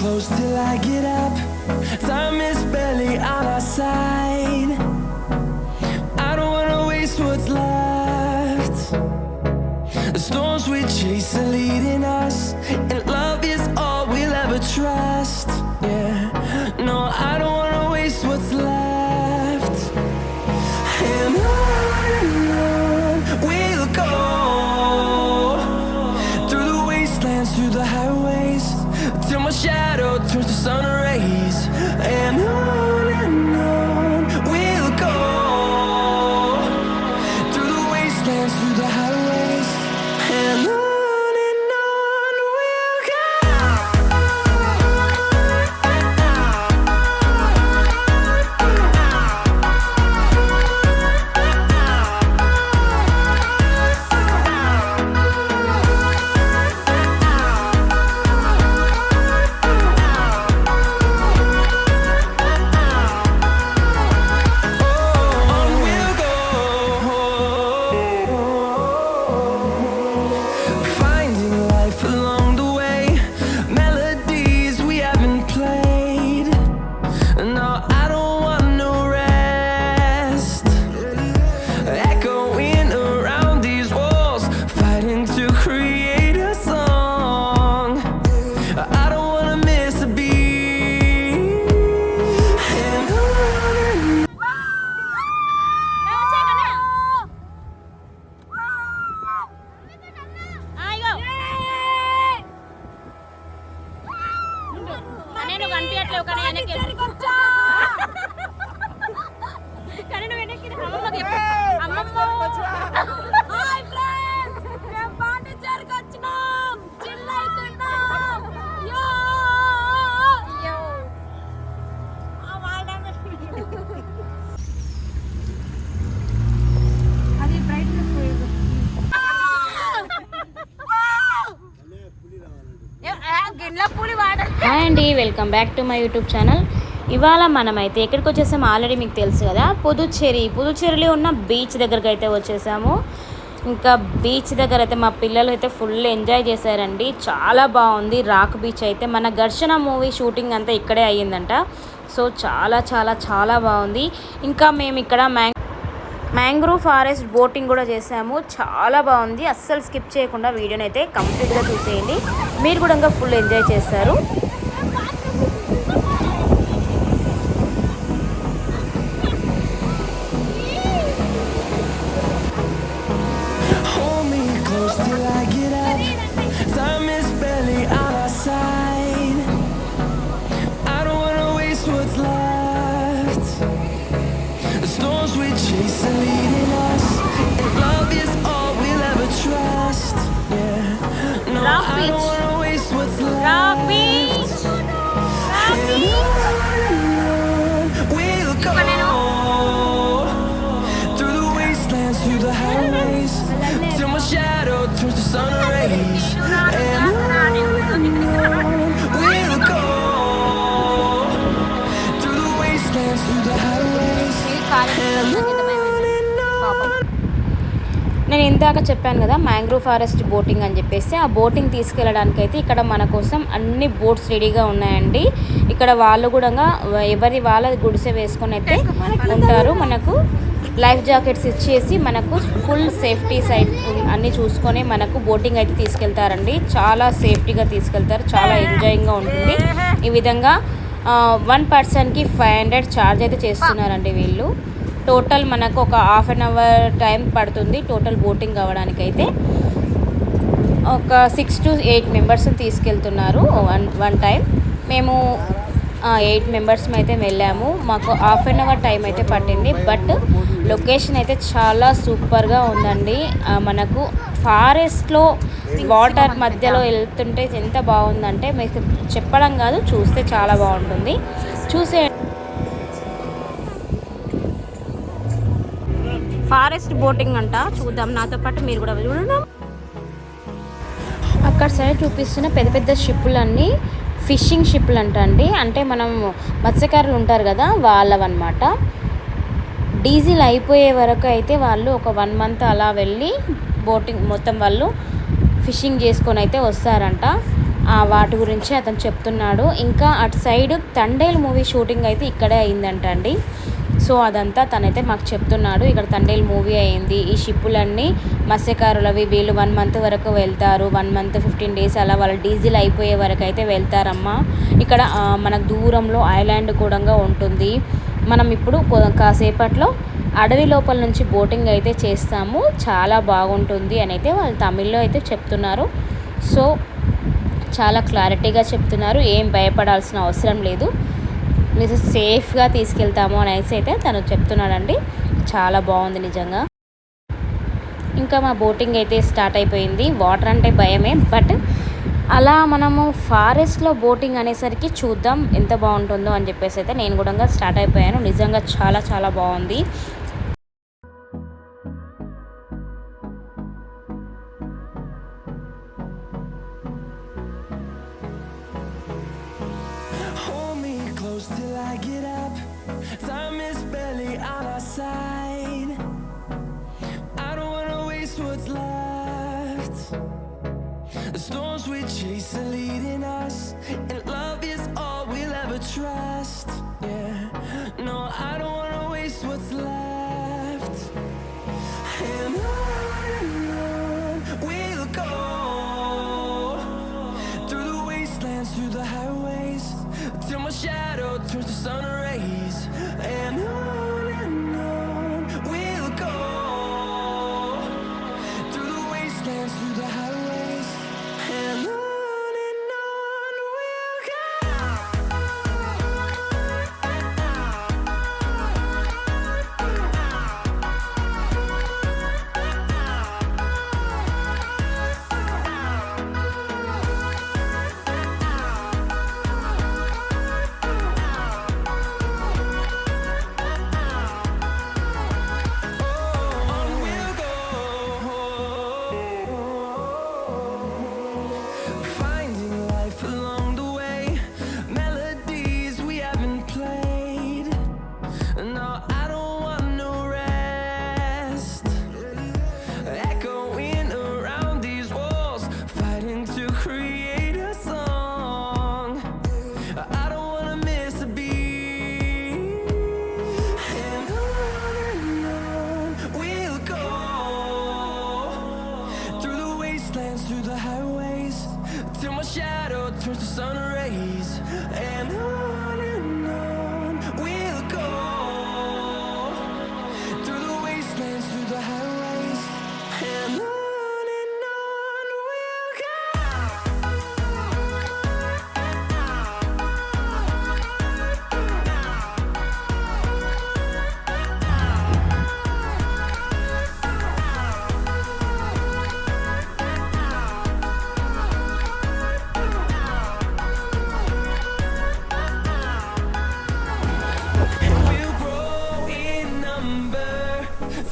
close till I get up. Time is barely on our side. I don't wanna waste what's left. The storms we chase are leading us, and love is all we'll ever trust. Yeah, no, I don't wanna waste what's left. And on we'll go, through the wastelands, through the highways, till my shadow turns to sun rays. And on we'll go, through the wastelands, through the highways, and on we'll go. On we'll go, finding life along the way, melodies we haven't played. No, I don't want no rest, echoing around these walls, fighting to create a song. I don't wanna miss a beat. And on నేను కనిపించట్లేవు కానీ వెనక్కి కానీ నువ్వు వెనక్కి అమ్మమ్మకి చెప్పు అమ్మమ్మ hi friends మేము పాండిచేరికి వచ్చినాం చిల్ అవుతున్నాం యో యో ఆ వాళ్ళందరూ అది బ్రైట్నెస్ పోయేది గిన్నె పూలి వాడాలి. హాయ్ అండి, welcome back to my YouTube channel. ఇవాళ మనమైతే ఎక్కడికి వచ్చేసాము ఆల్రెడీ మీకు తెలుసు కదా, పుదుచ్చేరిలో ఉన్న బీచ్ దగ్గరికి అయితే వచ్చేసాము. ఇంకా బీచ్ దగ్గర అయితే మా పిల్లలు అయితే ఫుల్ ఎంజాయ్ చేశారండి. చాలా బాగుంది. రాక్ బీచ్ అయితే మన ఘర్షణ మూవీ షూటింగ్ అంతా ఇక్కడే అయ్యిందంట. సో చాలా చాలా చాలా బాగుంది. ఇంకా మేము ఇక్కడ మ్యాంగ్రూవ్ ఫారెస్ట్ బోటింగ్ కూడా చేసాము. చాలా బాగుంది. అస్సలు స్కిప్ చేయకుండా వీడియోని అయితే కంప్లీట్గా చూసేయండి. మీరు కూడా ఇంకా ఫుల్ ఎంజాయ్ చేస్తారు. hold me close till I get up. Time is barely on our side. I don't wanna waste what's left. The storms we chase are leading us, and love is all we'll ever trust. Yeah, no, Rock I beach. don't wanna waste what's left. Rock beach And on we'll go, through the wastelands, through the highways, till my shadow turns to sun rays. And on we'll go, through the wastelands, through the highways, and on. నేను ఇందాక చెప్పాను కదా mangrove forest boating అని చెప్పేసి, ఆ boating తీసుకెళ్ళడానికి అయితే ఇక్కడ మన కోసం అన్ని బోట్స్ రెడీగా ఉన్నాయండి. ఇక్కడ వాళ్ళు కూడా ఎవరి వాళ్ళ గుడిసె వేసుకొని అయితే ఉంటారు. మనకు లైఫ్ జాకెట్స్ ఇచ్చేసి మనకు ఫుల్ సేఫ్టీ సైడ్ అన్నీ చూసుకొని మనకు బోటింగ్ అయితే తీసుకెళ్తారండి. చాలా సేఫ్టీగా తీసుకెళ్తారు. చాలా ఎంజాయింగ్గా ఉంటుంది. ఈ విధంగా 1 పర్సన్కి 500 ఛార్జ్ అయితే చేస్తున్నారండి వీళ్ళు. టోటల్ మనకు ఒక హాఫ్ అన్ అవర్ టైం పడుతుంది టోటల్ బోటింగ్ అవ్వడానికైతే. ఒక 6 to 8 మెంబర్స్ని తీసుకెళ్తున్నారు వన్ టైం. మేము 8 మెంబర్స్ అయితే వెళ్ళాము. మాకు హాఫ్ అన్ అవర్ టైం అయితే పట్టింది. బట్ లొకేషన్ అయితే చాలా సూపర్గా ఉందండి. మనకు ఫారెస్ట్లో వాటర్ మధ్యలో వెళ్తుంటే ఎంత బాగుందంటే మీకు చెప్పడం కాదు, చూస్తే చాలా బాగుంటుంది. చూసే ఫారెస్ట్ బోటింగ్ అంట, చూద్దాం. నాతో పాటు మీరు కూడా చూడడం. అక్కడ సైడ్ చూపిస్తున్న పెద్ద పెద్ద షిప్పులన్నీ ఫిషింగ్ షిప్లు అంటండి. అంటే మనం మత్స్యకారులు ఉంటారు కదా, వాళ్ళవన్నమాట. డీజిల్ అయిపోయే వరకు అయితే వాళ్ళు ఒక 1 month అలా వెళ్ళి బోటింగ్ మొత్తం వాళ్ళు ఫిషింగ్ చేసుకొని అయితే వస్తారంట. వాటి గురించి అతను చెప్తున్నాడు. ఇంకా అటు సైడ్ తండేల్ మూవీ షూటింగ్ అయితే ఇక్కడే అయిందంట అండి. సో అదంతా తనైతే మాకు చెప్తున్నాడు. ఇక్కడ తండేల్ మూవీ అయింది. ఈ షిప్పులన్నీ మత్స్యకారులవి. వీళ్ళు 1 మంత్ వరకు వెళ్తారు. 1 మంత్ 15 డేస్ అలా వాళ్ళ డీజిల్ అయిపోయే వరకు అయితే వెళ్తారమ్మా. ఇక్కడ మనకు దూరంలో ఐలాండ్ కూడా ఉంటుంది. మనం ఇప్పుడు కాసేపట్లో అడవి లోపల నుంచి బోటింగ్ అయితే చేస్తాము. చాలా బాగుంటుంది అని అయితే వాళ్ళు తమిళ్లో అయితే చెప్తున్నారు. సో చాలా క్లారిటీగా చెప్తున్నారు. ఏం భయపడాల్సిన అవసరం లేదు, మీరు సేఫ్గా తీసుకెళ్తాము అనేసి అయితే తను చెప్తున్నాడండి. చాలా బాగుంది నిజంగా. ఇంకా మా బోటింగ్ అయితే స్టార్ట్ అయిపోయింది. వాటర్ అంటే భయమే, బట్ అలా మనము ఫారెస్ట్లో బోటింగ్ అనేసరికి చూద్దాం ఎంత బాగుంటుందో అని చెప్పేసి అయితే నేను కూడా స్టార్ట్ అయిపోయాను. నిజంగా చాలా చాలా బాగుంది. Till I get up, time is barely on our side. I don't wanna waste what's left. The storms we chase are leading us, and love is all we'll ever trust. Yeah, no, I don't wanna waste what's left. And on we'll go, through the wastelands, through the highways, till my shadow turns to sun rays. And on we'll go, through the wastelands, through the highways. And on we'll go. Through the highways, till my shadow turns to sun rays. And on we'll go, through the wastelands, through the highways. And on we'll go.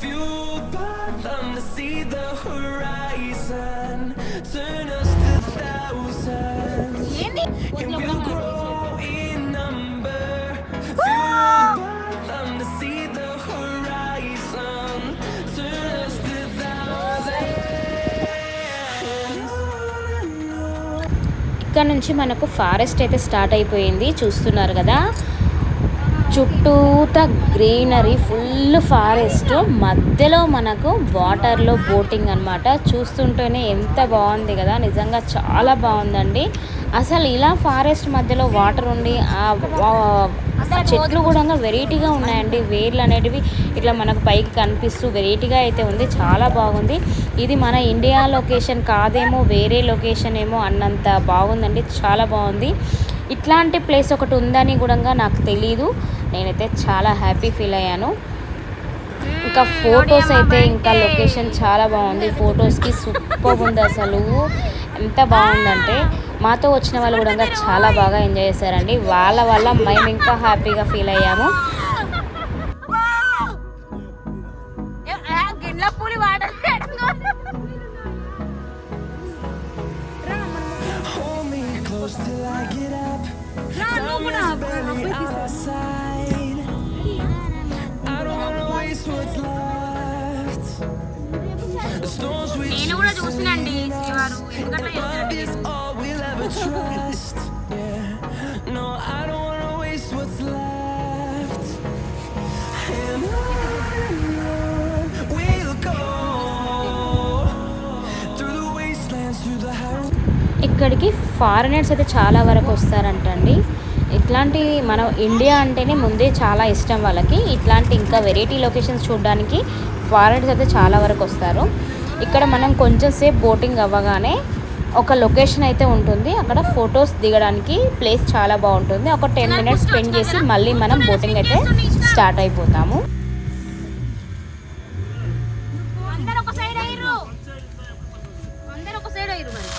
Fueled by them to see the horizon, turn us to thousands, and we'll grow in number. Fueled by them to see the horizon, turn us to thousands. ఇక్కడ నుంచి మనకు forest అయితే start అయిపోయింది. చూస్తున్నారు కదా, చుట్టూతా greenery, full forest, మధ్యలో మనకు వాటర్లో బోటింగ్ అనమాట. చూస్తుంటేనే ఎంత బాగుంది కదా, నిజంగా చాలా బాగుందండి. అసలు ఇలా ఫారెస్ట్ మధ్యలో వాటర్ ఉండి చెట్లు కూడా వెరైటీగా ఉన్నాయండి. వేర్లు అనేటివి ఇట్లా మనకు పైకి కనిపిస్తూ వెరైటీగా అయితే ఉంది. చాలా బాగుంది. ఇది మన ఇండియా లొకేషన్ కాదేమో, వేరే లొకేషన్ ఏమో అన్నంత బాగుందండి. చాలా బాగుంది. ఇట్లాంటి ప్లేస్ ఒకటి ఉందని కూడా నాకు తెలీదు. నేనైతే చాలా హ్యాపీ ఫీల్ అయ్యాను. ఇంకా ఫొటోస్ అయితే ఇంకా లొకేషన్ చాలా బాగుంది. ఫొటోస్కి సూపర్ ఉంది. అసలు ఎంత బాగుందంటే మాతో వచ్చిన వాళ్ళు కూడా చాలా బాగా ఎంజాయ్ చేశారండి. వాళ్ళ వల్ల మేము ఇంకా హ్యాపీగా ఫీల్ అయ్యాము. Till I get up, time is barely on our side. I don't wanna waste what's left. The storms we chase are leading us, and love is all we'll ever trust. Yeah, no, I don't wanna waste what's left. And on we'll go through the wastelands, through the highways. ఇక్కడికి foreigners అయితే చాలా వరకు వస్తారంటండి. ఇట్లాంటి మన India అంటేనే ముందే చాలా ఇష్టం వాళ్ళకి. ఇట్లాంటి ఇంకా వెరైటీ లొకేషన్స్ చూడడానికి ఫారినర్స్ అయితే చాలా వరకు వస్తారు. ఇక్కడ మనం కొంచెం సేపు బోటింగ్ అవ్వగానే ఒక లొకేషన్ అయితే ఉంటుంది. అక్కడ ఫొటోస్ దిగడానికి ప్లేస్ చాలా బాగుంటుంది. ఒక 10 మినిట్స్ స్పెండ్ చేసి మళ్ళీ మనం బోటింగ్ అయితే స్టార్ట్ అయిపోతాము. అందరూ ఒక సైడ్ అయ్యారు మరి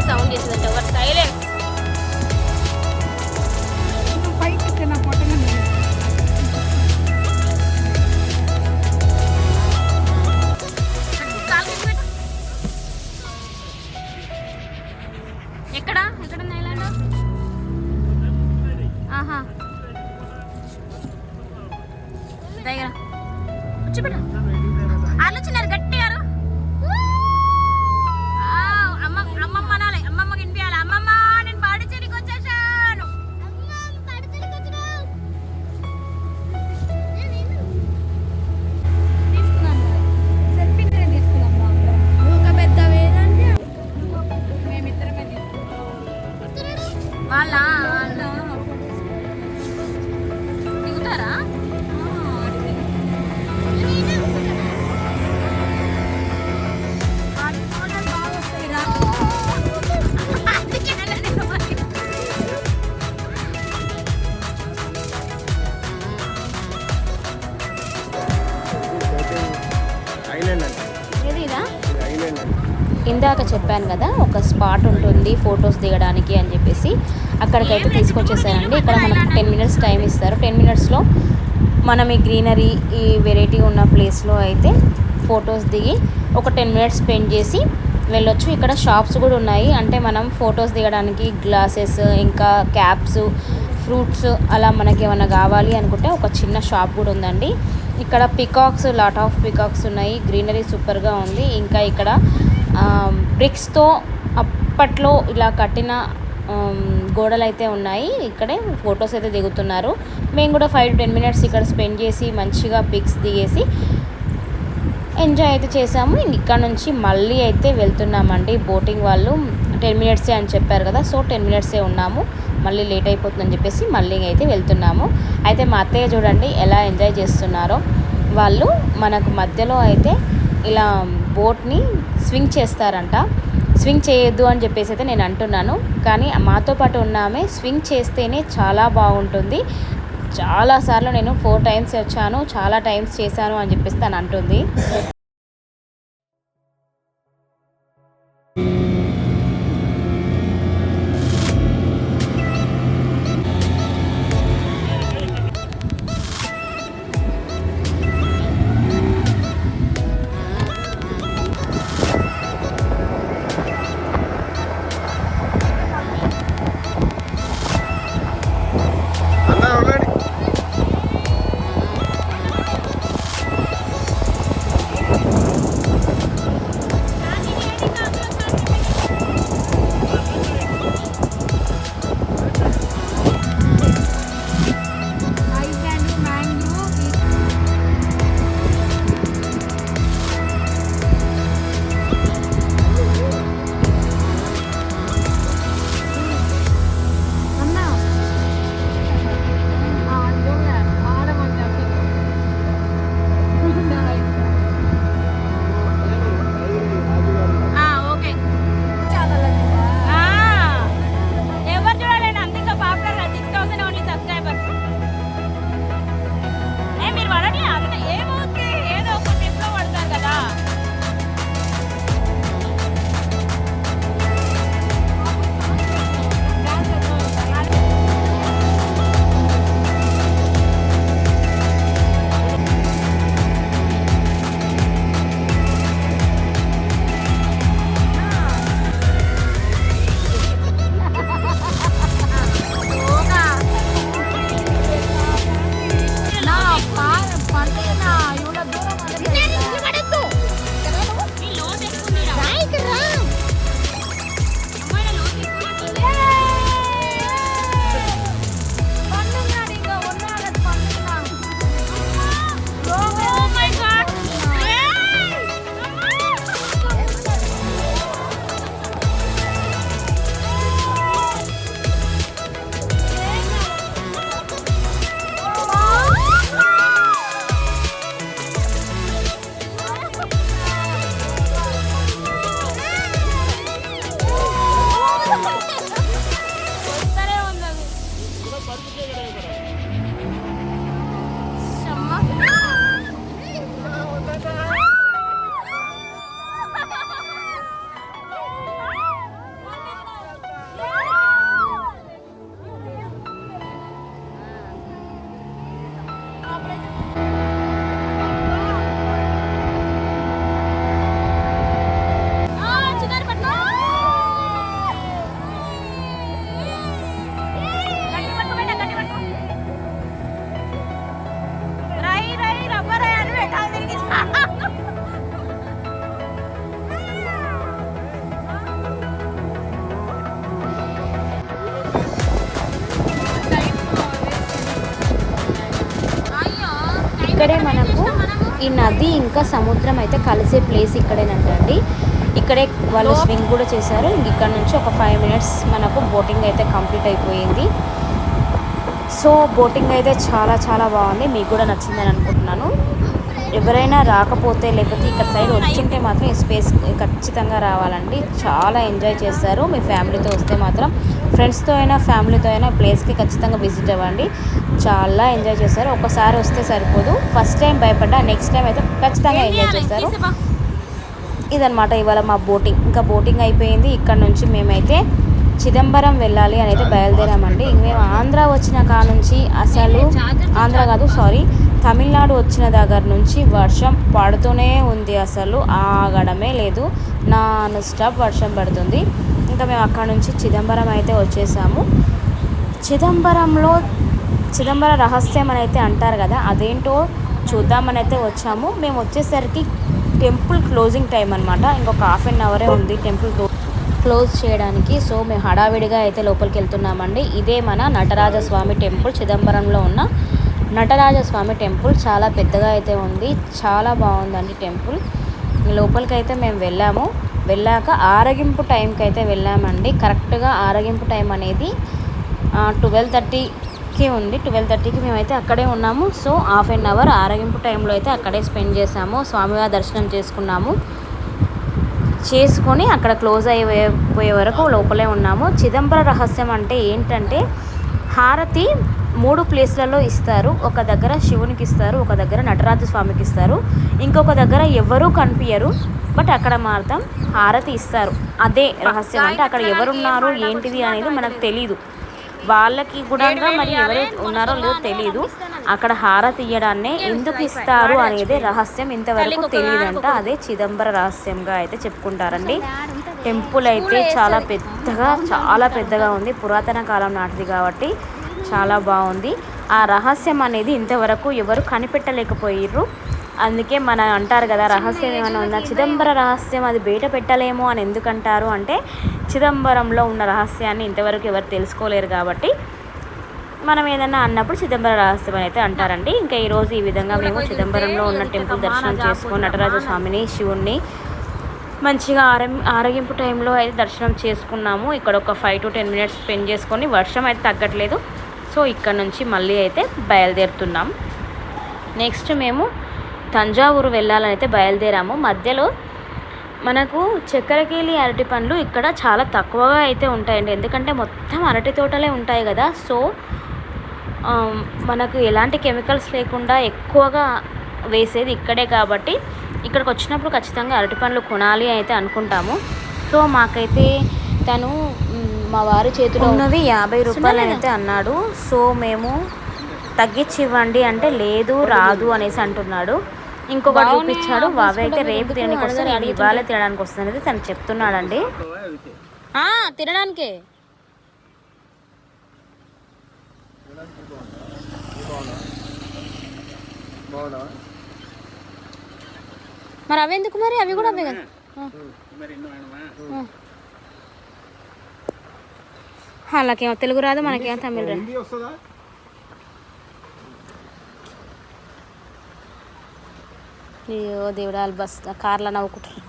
సౌండ్ చేసిందంటే ఒక సైలెన్స్. ఎక్కడ ఐలాండ్? ఆహా దగ్గర వచ్చి పెట్ట ఆలోచన గట్టిగా అమ్మమ్మ అనాలి. అమ్మమ్మకి వినిపించాలి. అమ్మమ్మ నేను పాడిచేరికి వచ్చేసాను. వాళ్ళ దిగుతారా? ఇందాక చెప్పాను కదా ఒక స్పాట్ ఉంటుంది ఫొటోస్ దిగడానికి అని చెప్పేసి, అక్కడికైతే తీసుకొచ్చేసానండి. ఇక్కడ మనకు 10 మినిట్స్ టైం ఇస్తారు. 10 మినిట్స్లో మనం ఈ గ్రీనరీ ఈ వెరైటీ ఉన్న ప్లేస్లో అయితే ఫొటోస్ దిగి ఒక 10 మినిట్స్ స్పెండ్ చేసి వెళ్ళొచ్చు. ఇక్కడ షాప్స్ కూడా ఉన్నాయి. అంటే మనం ఫొటోస్ దిగడానికి గ్లాసెస్, ఇంకా క్యాప్స్, ఫ్రూట్స్ అలా మనకి ఏమైనా కావాలి అనుకుంటే ఒక చిన్న షాప్ కూడా ఉందండి. ఇక్కడ పికాక్స్, లాట్ ఆఫ్ పికాక్స్ ఉన్నాయి. గ్రీనరీ సూపర్గా ఉంది. ఇంకా ఇక్కడ బ్రిక్స్తో అప్పట్లో ఇలా కట్టిన గోడలు అయితే ఉన్నాయి. ఇక్కడే ఫొటోస్ అయితే దిగుతున్నారు. మేము కూడా 5 to 10 మినిట్స్ ఇక్కడ స్పెండ్ చేసి మంచిగా పిక్స్ దిగేసి ఎంజాయ్ అయితే చేసాము. ఇక్కడ నుంచి మళ్ళీ అయితే వెళ్తున్నామండి. బోటింగ్ వాళ్ళు 10 మినిట్సే అని చెప్పారు కదా, సో 10 మినిట్సే ఉన్నాము. మళ్ళీ లేట్ అయిపోతుందని చెప్పేసి మళ్ళీ అయితే వెళ్తున్నాము. అయితే మా అత్తయ్య చూడండి ఎలా ఎంజాయ్ చేస్తున్నారో. వాళ్ళు మనకు మధ్యలో అయితే ఇలా బోట్ని స్వింగ్ చేస్తారంట. స్వింగ్ చేయొద్దు అని చెప్పేసి అయితే నేను అంటున్నాను, కానీ మాతో పాటు ఉన్న ఆమె స్వింగ్ చేస్తేనే చాలా బాగుంటుంది, చాలాసార్లు నేను 4 టైమ్స్ వచ్చాను, చాలా టైమ్స్ చేశాను అని చెప్పేసి తను అంటుంది. ఇక్కడే మనకు ఈ నది ఇంకా సముద్రం అయితే కలిసే ప్లేస్ ఇక్కడేనంటండి. ఇక్కడే వాళ్ళు స్వింగ్ కూడా చేశారు. ఇక్కడ నుంచి ఒక 5 minutes మనకు బోటింగ్ అయితే కంప్లీట్ అయిపోయింది. సో బోటింగ్ అయితే చాలా చాలా బాగుంది, మీకు కూడా నచ్చిందని అనుకుంటున్నాను. ఎవరైనా రాకపోతే లేకపోతే ఇక్కడ సైడ్ వచ్చింటే మాత్రం ఈ స్పేస్ ఖచ్చితంగా రావాలండి, చాలా ఎంజాయ్ చేస్తారు. మీ ఫ్యామిలీతో వస్తే మాత్రం, ఫ్రెండ్స్తో అయినా ఫ్యామిలీతో అయినా ప్లేస్కి ఖచ్చితంగా విజిట్ అవ్వండి, చాలా ఎంజాయ్ చేస్తారు. ఒకసారి వస్తే సరిపోదు, ఫస్ట్ టైం భయపడ్డా నెక్స్ట్ టైం అయితే ఖచ్చితంగా ఎంజాయ్ చేస్తారు. ఇదనమాట ఇవాళ మా బోటింగ్. ఇంకా బోటింగ్ అయిపోయింది. ఇక్కడ నుంచి మేమైతే చిదంబరం వెళ్ళాలి అని అయితే బయలుదేరామండి. మేము ఆంధ్ర వచ్చిన కాడ నుంచి అసలు ఆంధ్ర కాదు సారీ తమిళనాడు వచ్చిన దగ్గర నుంచి వర్షం పడుతూనే ఉంది, అసలు ఆగడమే లేదు, నాన్ స్టాప్ వర్షం పడుతుంది. ఇంకా మేము అక్కడ నుంచి చిదంబరం అయితే వచ్చేసాము. చిదంబర రహస్యం అని అయితే అంటారు కదా, అదేంటో చూద్దామని అయితే వచ్చాము. మేము వచ్చేసరికి టెంపుల్ క్లోజింగ్ టైం అనమాట, ఇంకొక 1/2 hour ఉంది టెంపుల్ క్లోజ్ చేయడానికి. సో మేము హడావిడిగా అయితే లోపలికి వెళ్తున్నామండి. ఇదే మన నటరాజస్వామి టెంపుల్, చిదంబరంలో ఉన్న నటరాజస్వామి టెంపుల్. చాలా పెద్దగా అయితే ఉంది, చాలా బాగుందండి టెంపుల్. లోపలికి అయితే మేము వెళ్ళాక ఆరగింపు టైంకి అయితే వెళ్ళామండి. కరెక్ట్గా ఆరగింపు టైం అనేది 12:30కి ఉంది. 12:30కి మేమైతే అక్కడే ఉన్నాము. సో 1/2 hour ఆరగింపు టైంలో అయితే అక్కడే స్పెండ్ చేసాము. స్వామివారి దర్శనం చేసుకున్నాము. చేసుకొని అక్కడ క్లోజ్ అయిపోయే వరకు లోపలే ఉన్నాము. చిదంబర రహస్యం అంటే ఏంటంటే హారతి 3 ప్లేస్లలో ఇస్తారు. ఒక దగ్గర శివునికి ఇస్తారు, ఒక దగ్గర నటరాజ స్వామికి ఇస్తారు, ఇంకొక దగ్గర ఎవరూ కనిపించరు, బట్ అక్కడ మాత్రం హారతి ఇస్తారు. అదే రహస్యం. అంటే అక్కడ ఎవరున్నారు ఏంటిది అనేది మనకు తెలీదు. వాళ్ళకి కూడా మరి ఎవరు ఉన్నారో లేదో తెలీదు. అక్కడ హారతి ఇయ్యడాన్నే ఎందుకు ఇస్తారు అనేది రహస్యం ఇంతవరకు తెలియదంట. అదే చిదంబర రహస్యంగా అయితే చెప్పుకుంటారండి. టెంపుల్ అయితే చాలా పెద్దగా ఉంది. పురాతన కాలం నాటిది కాబట్టి చాలా బాగుంది. ఆ రహస్యం అనేది ఇంతవరకు ఎవరు కనిపెట్టలేకపోయారు. అందుకే మన అంటారు కదా, రహస్యం ఏమైనా ఉందా, చిదంబర రహస్యం అది బయట పెట్టలేము అని ఎందుకంటారు అంటే చిదంబరంలో ఉన్న రహస్యాన్ని ఇంతవరకు ఎవరు తెలుసుకోలేరు కాబట్టి మనం ఏదన్నా అన్నప్పుడు చిదంబర రహస్యం అని అయితే అంటారండి. ఇంకా ఈరోజు ఈ విధంగా మేము చిదంబరంలో ఉన్న టెంపుల్ దర్శనం చేసుకొని నటరాజ స్వామిని, శివుణ్ణి మంచిగా ఆరగింపు టైంలో అయితే దర్శనం చేసుకున్నాము. ఇక్కడ ఒక 5 to 10 minutes స్పెండ్ చేసుకొని, వర్షం అయితే తగ్గట్లేదు. సో ఇక్కడ నుంచి మళ్ళీ అయితే బయలుదేరుతున్నాం. నెక్స్ట్ మేము తంజావూరు వెళ్ళాలని అయితే బయలుదేరాము. మధ్యలో మనకు చక్కెరకేళి అరటి పండ్లు ఇక్కడ చాలా తక్కువగా అయితే ఉంటాయండి. ఎందుకంటే మొత్తం అరటి తోటలే ఉంటాయి కదా. సో మనకు ఎలాంటి కెమికల్స్ లేకుండా ఎక్కువగా వేసేది ఇక్కడే కాబట్టి ఇక్కడికి వచ్చినప్పుడు ఖచ్చితంగా అరటి పండ్లు కొనాలి అయితే అనుకుంటాము. సో మాకైతే తను మా వారి చేతిలో ఉన్నవి 50 రూపాయలు అయితే అన్నాడు. సో మేము తగ్గించి ఇవ్వండి అంటే లేదు రాదు అనేసి అంటున్నాడు. ఇంకొకటి చూపించాడు. బాబాయ్ అయితే రేపు తినడానికి వస్తుంది, ఇది ఇవాళ తినడానికి వస్తుంది అనేది తను చెప్తున్నాడండి. తినడానికే మరి అవి ఎందుకు, మరి అవి కూడా అవే కదా. అలాకేమో తెలుగు రాదు, మనకేమో తమిళ రాదు. అయ్యో దేవుడా, బస్ కార్లో నవ్వుకుంటారు.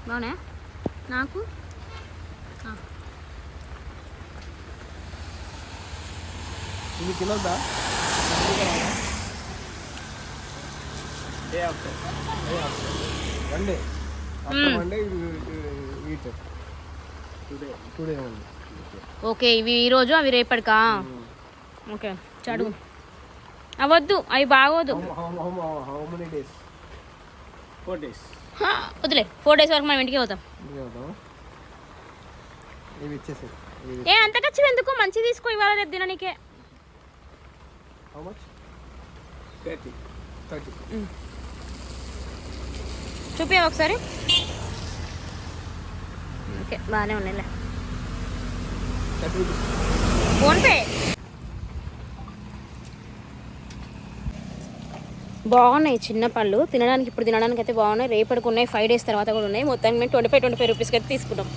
బాగున్నా నాకు తినొద్దా? ఓకే, ఇవి ఈరోజు అవి రేపటికా? ఓకే చదువు అవద్దు, అవి బాగోదు. వద్దులే, 4 days వరకు మనం ఇంటికి పోతాం. ఏ అంత ఖర్చు ఎందుకు, మంచి తీసుకో, ఇవాళ రేపు తిననీకే. చూపి ఒకసారి. ఓకే బాగానే ఉన్నాయిలే. ఫోన్పే బాగున్నాయి. చిన్న పళ్ళు తినడానికి, ఇప్పుడు తినడానికి అయితే బాగున్నాయి. రేపటికి ఉన్నాయి, 5 days తర్వాత కూడా ఉన్నాయి. మొత్తానికి మేము 25 రూపీస్కి అయితే తీసుకున్నాం.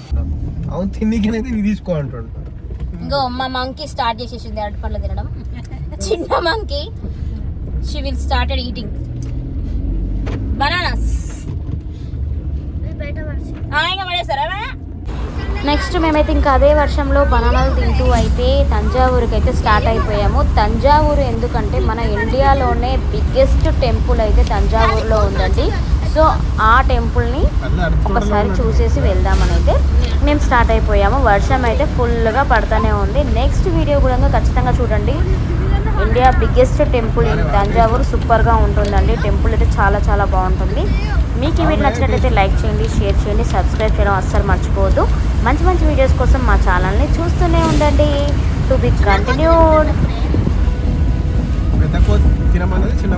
ఇంకో మా మంకీ స్టార్ట్ చేసేసింది అరటి పండ్లు తినడం. చిన్న monkey, she will started eating bananas. Next మేమైతే ఇంకా అదే వర్షంలో బనానాలు తింటూ అయితే తంజావూరుకి అయితే స్టార్ట్ అయిపోయాము. తంజావూరు ఎందుకంటే మన ఇండియాలోనే బిగ్గెస్ట్ టెంపుల్ అయితే తంజావూరులో ఉందండి. సో ఆ టెంపుల్ని ఒకసారి చూసేసి వెళ్దామని అయితే మేము స్టార్ట్ అయిపోయాము. వర్షం అయితే ఫుల్గా పడుతూనే ఉంది. నెక్స్ట్ వీడియో కూడా ఖచ్చితంగా చూడండి. India biggest temple in Thanjavur సూపర్గా ఉంటుందండి. టెంపుల్ అయితే చాలా చాలా బాగుంటుంది. మీకు ఈ వీడియో నచ్చినట్లయితే లైక్ చేయండి, షేర్ చేయండి, సబ్స్క్రైబ్ చేయడం అస్సలు మర్చిపోవద్దు. మంచి మంచి వీడియోస్ కోసం మా ఛానల్ని చూస్తూనే ఉండండి. To be continued. చిన్న